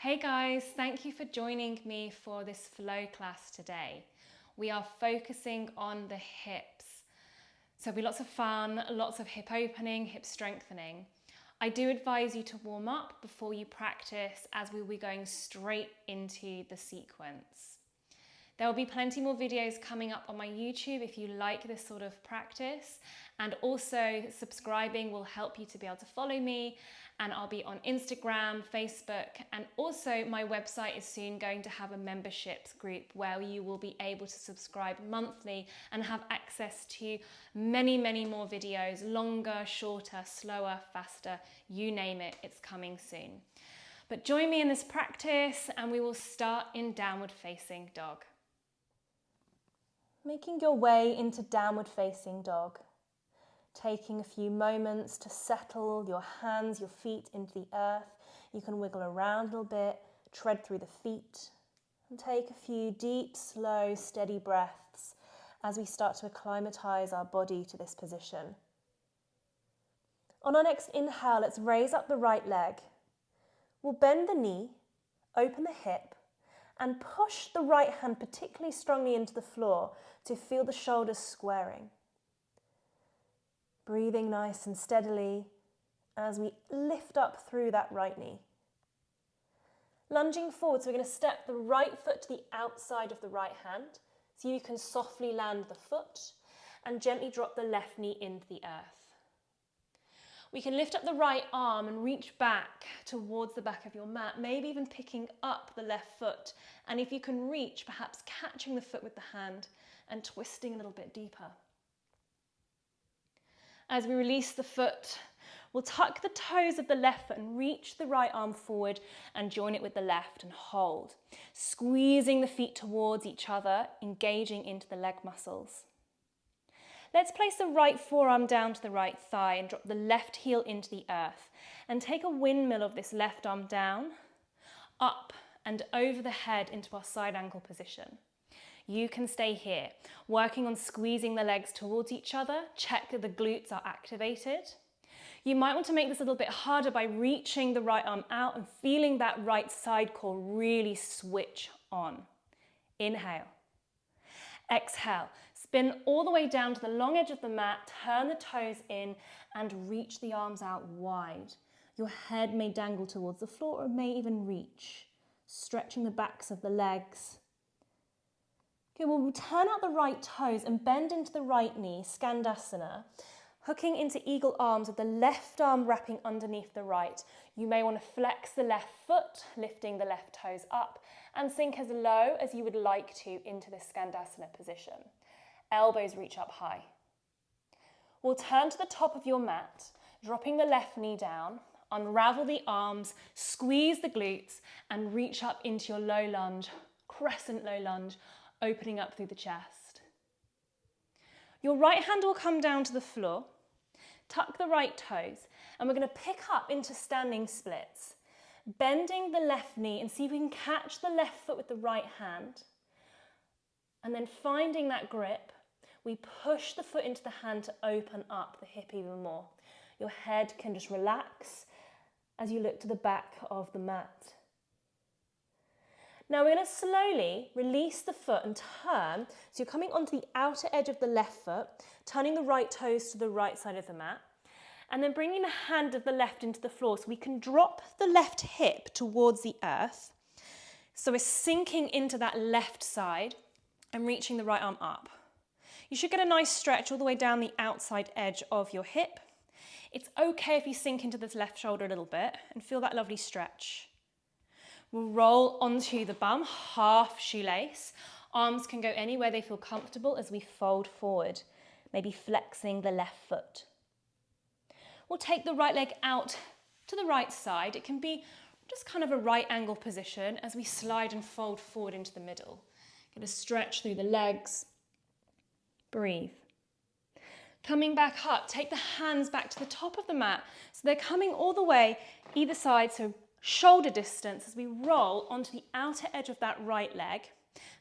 Hey guys, thank you for joining me for this flow class today. We are focusing on the hips. So it'll be lots of fun, lots of hip opening, hip strengthening. I do advise you to warm up before you practice as we will be going straight into the sequence. There will be plenty more videos coming up on my YouTube if you like this sort of practice, and also subscribing will help you to be able to follow me, and I'll be on Instagram, Facebook, and also my website is soon going to have a memberships group where you will be able to subscribe monthly and have access to many more videos, longer, shorter, slower, faster, you name it, it's coming soon. But join me in this practice and we will start in downward facing dog. Making your way into downward facing dog. Taking a few moments to settle your hands, your feet into the earth. You can wiggle around a little bit, tread through the feet, and take a few deep, slow, steady breaths as we start to acclimatize our body to this position. On our next inhale, let's raise up the right leg. We'll bend the knee, open the hip, and push the right hand particularly strongly into the floor to feel the shoulders squaring. Breathing nice and steadily as we lift up through that right knee. Lunging forward, so we're going to step the right foot to the outside of the right hand, so you can softly land the foot and gently drop the left knee into the earth. We can lift up the right arm and reach back towards the back of your mat, maybe even picking up the left foot. And if you can reach, perhaps catching the foot with the hand and twisting a little bit deeper. As we release the foot, we'll tuck the toes of the left foot and reach the right arm forward and join it with the left and hold. Squeezing the feet towards each other, engaging into the leg muscles. Let's place the right forearm down to the right thigh and drop the left heel into the earth. And take a windmill of this left arm down, up and over the head into our side ankle position. You can stay here, working on squeezing the legs towards each other. Check that the glutes are activated. You might want to make this a little bit harder by reaching the right arm out and feeling that right side core really switch on. Inhale. Exhale. Spin all the way down to the long edge of the mat, turn the toes in and reach the arms out wide. Your head may dangle towards the floor or may even reach, stretching the backs of the legs. Okay, we'll turn out the right toes and bend into the right knee, Skandasana, hooking into eagle arms with the left arm wrapping underneath the right. You may want to flex the left foot, lifting the left toes up, and sink as low as you would like to into this Skandasana position. Elbows reach up high. We'll turn to the top of your mat, dropping the left knee down, unravel the arms, squeeze the glutes, and reach up into your low lunge, crescent low lunge, opening up through the chest. Your right hand will come down to the floor, tuck the right toes, and we're going to pick up into standing splits, bending the left knee and see if we can catch the left foot with the right hand. And then finding that grip, we push the foot into the hand to open up the hip even more. Your head can just relax as you look to the back of the mat. Now we're going to slowly release the foot and turn. So you're coming onto the outer edge of the left foot, turning the right toes to the right side of the mat, and then bringing the hand of the left into the floor so we can drop the left hip towards the earth. So we're sinking into that left side and reaching the right arm up. You should get a nice stretch all the way down the outside edge of your hip. It's okay if you sink into this left shoulder a little bit and feel that lovely stretch. We'll roll onto the bum, half shoelace. Arms can go anywhere they feel comfortable as we fold forward, maybe flexing the left foot. We'll take the right leg out to the right side. It can be just kind of a right angle position as we slide and fold forward into the middle. Get a stretch through the legs. Breathe. Coming back up, take the hands back to the top of the mat. So they're coming all the way either side, so shoulder distance as we roll onto the outer edge of that right leg.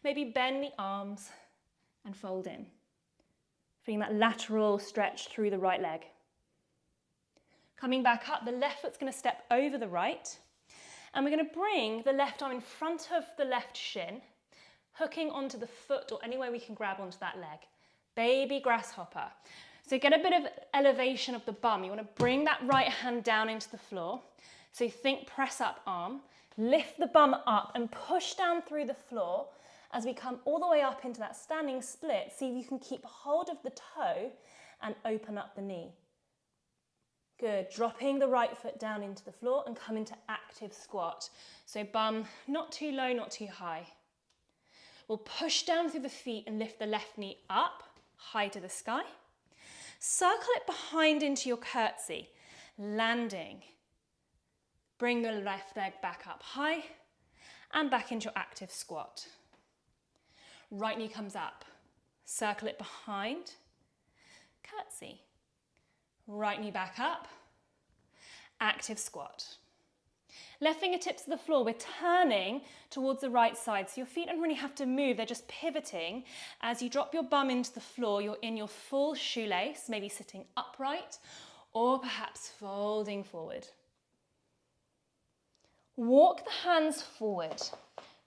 Maybe bend the arms and fold in. Feeling that lateral stretch through the right leg. Coming back up, the left foot's going to step over the right. And we're going to bring the left arm in front of the left shin, hooking onto the foot or anywhere we can grab onto that leg. Baby grasshopper. So get a bit of elevation of the bum. You want to bring that right hand down into the floor. So think press up arm, lift the bum up and push down through the floor as we come all the way up into that standing split. See if you can keep hold of the toe and open up the knee. Good, dropping the right foot down into the floor and come into active squat. So bum not too low, not too high. We'll push down through the feet and lift the left knee up, high to the sky. Circle it behind into your curtsy, landing. Bring the left leg back up high and back into your active squat. Right knee comes up, circle it behind, curtsy. Right knee back up, active squat. Left fingertips to the floor, we're turning towards the right side. So your feet don't really have to move, they're just pivoting. As you drop your bum into the floor, you're in your full shoelace, maybe sitting upright or perhaps folding forward. Walk the hands forward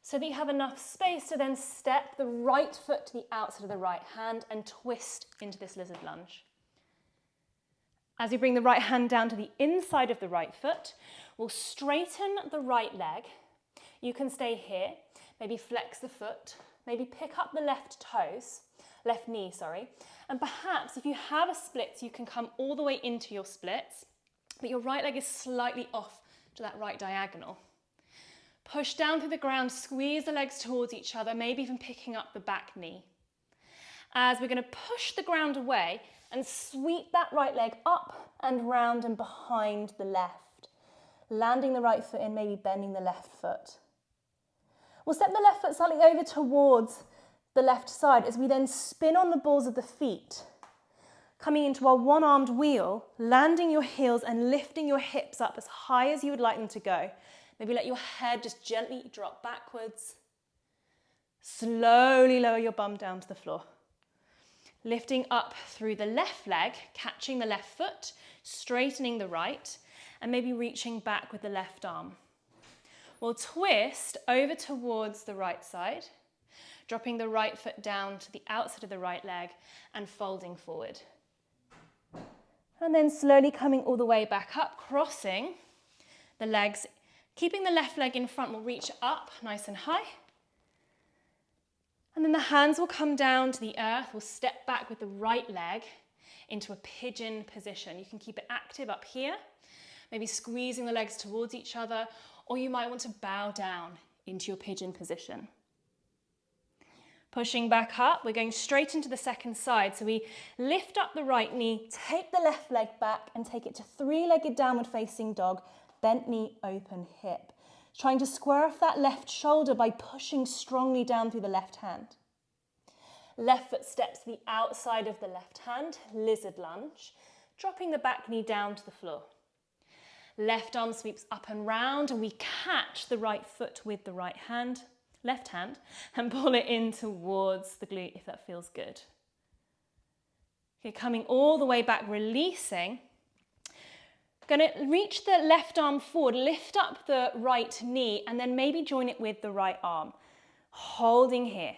so that you have enough space to then step the right foot to the outside of the right hand and twist into this lizard lunge. As you bring the right hand down to the inside of the right foot, we'll straighten the right leg. You can stay here, maybe flex the foot, maybe pick up the left knee, and perhaps if you have a split, you can come all the way into your splits, but your right leg is slightly off to that right diagonal. Push down through the ground, squeeze the legs towards each other, maybe even picking up the back knee. As we're going to push the ground away and sweep that right leg up and round and behind the left, landing the right foot in, maybe bending the left foot. We'll step the left foot slightly over towards the left side as we then spin on the balls of the feet, coming into our one-armed wheel, landing your heels and lifting your hips up as high as you would like them to go. Maybe let your head just gently drop backwards. Slowly lower your bum down to the floor. Lifting up through the left leg, catching the left foot, straightening the right, and maybe reaching back with the left arm. We'll twist over towards the right side, dropping the right foot down to the outside of the right leg and folding forward. And then slowly coming all the way back up, crossing the legs, keeping the left leg in front. We'll reach up nice and high. And then the hands will come down to the earth. We'll step back with the right leg into a pigeon position. You can keep it active up here, maybe squeezing the legs towards each other, or you might want to bow down into your pigeon position. Pushing back up, we're going straight into the second side. So we lift up the right knee, take the left leg back and take it to three-legged downward facing dog, bent knee, open hip. Trying to square off that left shoulder by pushing strongly down through the left hand. Left foot steps to the outside of the left hand, lizard lunge, dropping the back knee down to the floor. Left arm sweeps up and round and we catch the right foot with the left hand, and pull it in towards the glute if that feels good. Okay, coming all the way back, releasing. Going to reach the left arm forward, lift up the right knee, and then maybe join it with the right arm. Holding here.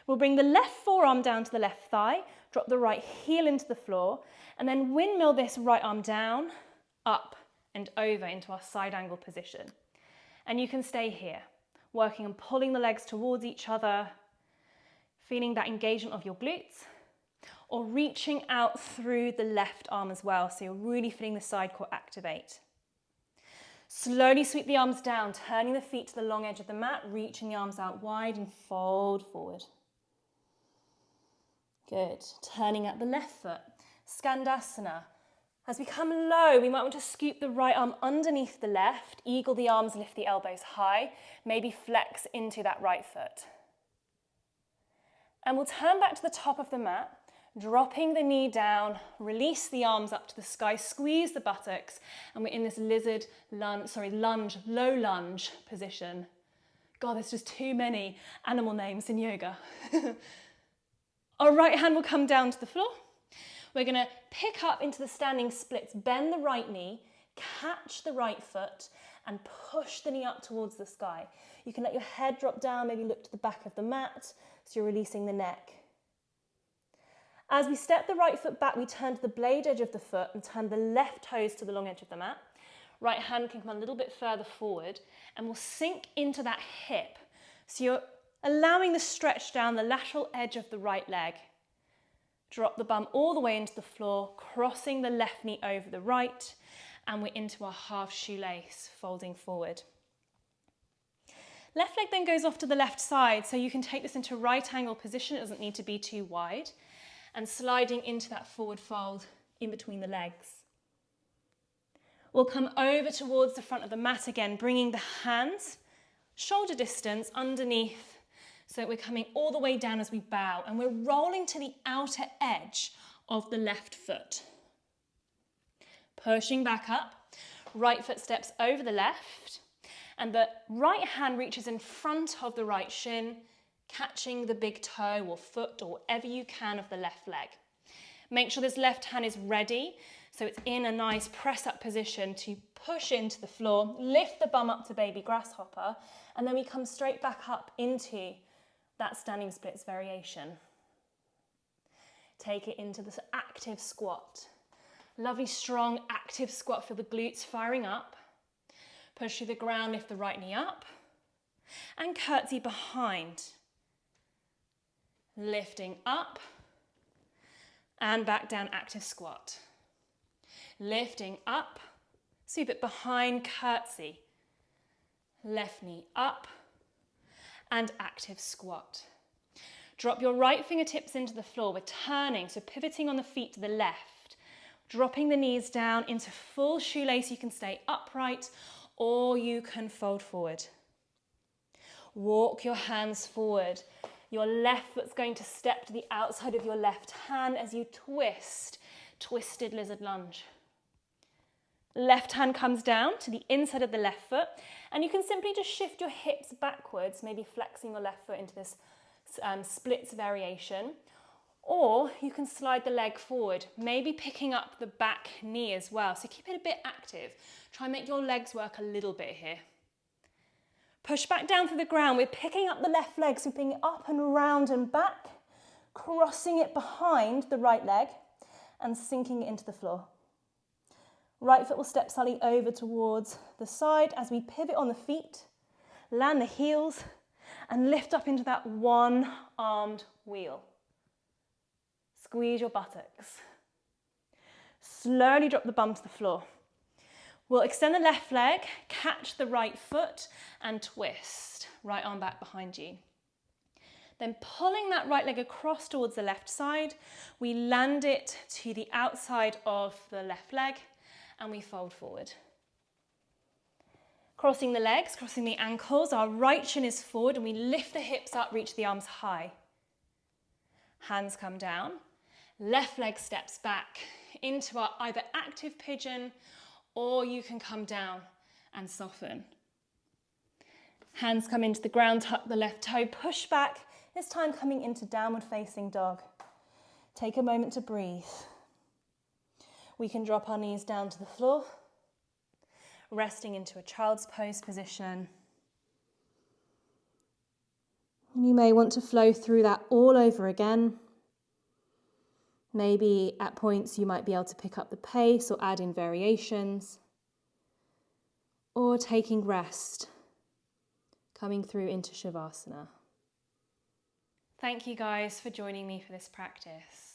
We'll bring the left forearm down to the left thigh, drop the right heel into the floor, and then windmill this right arm down, up, and over into our side angle position. And you can stay here, working on pulling the legs towards each other, feeling that engagement of your glutes, or reaching out through the left arm as well, so you're really feeling the side core activate. Slowly sweep the arms down, turning the feet to the long edge of the mat, reaching the arms out wide and fold forward. Good. Turning at the left foot, Skandasana. As we come low, we might want to scoop the right arm underneath the left, eagle the arms, lift the elbows high, maybe flex into that right foot. And we'll turn back to the top of the mat, dropping the knee down, release the arms up to the sky, squeeze the buttocks, and we're in this low lunge position. God, there's just too many animal names in yoga. Our right hand will come down to the floor. We're going to pick up into the standing splits, bend the right knee, catch the right foot, and push the knee up towards the sky. You can let your head drop down, maybe look to the back of the mat, so you're releasing the neck. As we step the right foot back, we turn to the blade edge of the foot and turn the left toes to the long edge of the mat. Right hand can come a little bit further forward and we'll sink into that hip. So you're allowing the stretch down the lateral edge of the right leg. Drop the bum all the way into the floor, crossing the left knee over the right, and we're into our half shoelace, folding forward. Left leg then goes off to the left side, so you can take this into right angle position. It doesn't need to be too wide. And sliding into that forward fold in between the legs. We'll come over towards the front of the mat again, bringing the hands shoulder distance underneath, so we're coming all the way down as we bow, and we're rolling to the outer edge of the left foot. Pushing back up, right foot steps over the left, and the right hand reaches in front of the right shin, catching the big toe or foot or whatever you can of the left leg. Make sure this left hand is ready, so it's in a nice press up position to push into the floor, lift the bum up to baby grasshopper, and then we come straight back up into that standing splits variation. Take it into this active squat. Lovely, strong, active squat. Feel the glutes firing up. Push through the ground, lift the right knee up, and curtsy behind. Lifting up, and back down, active squat. Lifting up, sweep it behind, curtsy. Left knee up, and active squat. Drop your right fingertips into the floor. We're turning, so pivoting on the feet to the left. Dropping the knees down into full shoelace. You can stay upright or you can fold forward. Walk your hands forward. Your left foot's going to step to the outside of your left hand as you twist, twisted lizard lunge. Left hand comes down to the inside of the left foot, and you can simply just shift your hips backwards, maybe flexing your left foot into this splits variation, or you can slide the leg forward, maybe picking up the back knee as well. So keep it a bit active. Try and make your legs work a little bit here. Push back down through the ground. We're picking up the left leg, sweeping it up and around and back, crossing it behind the right leg and sinking it into the floor. Right foot will step slightly over towards the side as we pivot on the feet, land the heels and lift up into that one-armed wheel. Squeeze your buttocks. Slowly drop the bum to the floor. We'll extend the left leg, catch the right foot and twist. Right arm back behind you. Then pulling that right leg across towards the left side, we land it to the outside of the left leg and we fold forward. Crossing the legs, crossing the ankles, our right shin is forward and we lift the hips up, reach the arms high. Hands come down, left leg steps back into our either active pigeon or you can come down and soften. Hands come into the ground, tuck the left toe, push back, this time coming into downward facing dog. Take a moment to breathe. We can drop our knees down to the floor, resting into a child's pose position. And you may want to flow through that all over again. Maybe at points you might be able to pick up the pace or add in variations. Or taking rest, coming through into Shavasana. Thank you guys for joining me for this practice.